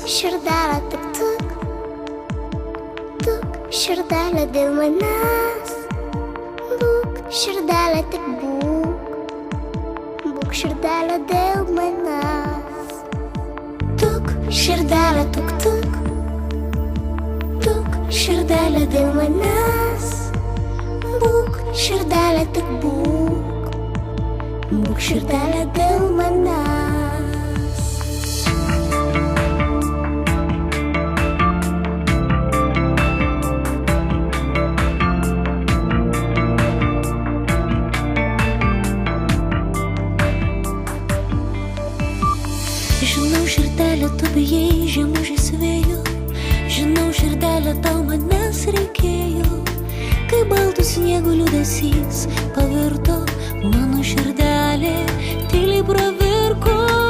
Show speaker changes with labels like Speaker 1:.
Speaker 1: širdelė tik tuk, tuk, širdelė dėl manęs. Būk, širdelė tik būk, būk širdelė dėl manęs. Tuk, širdelė tuk tuk, tuk, širdelė dėl manęs. Būk, širdelė tik būk, būk širdelė dėl manęs.
Speaker 2: Žinau, širdelė, tu bijai žiemužės vėjo. Žinau, širdelė, tau manęs reikėjo. Kai baltų sniego liūdesys pavirto, mano širdelė tyliai pravirko.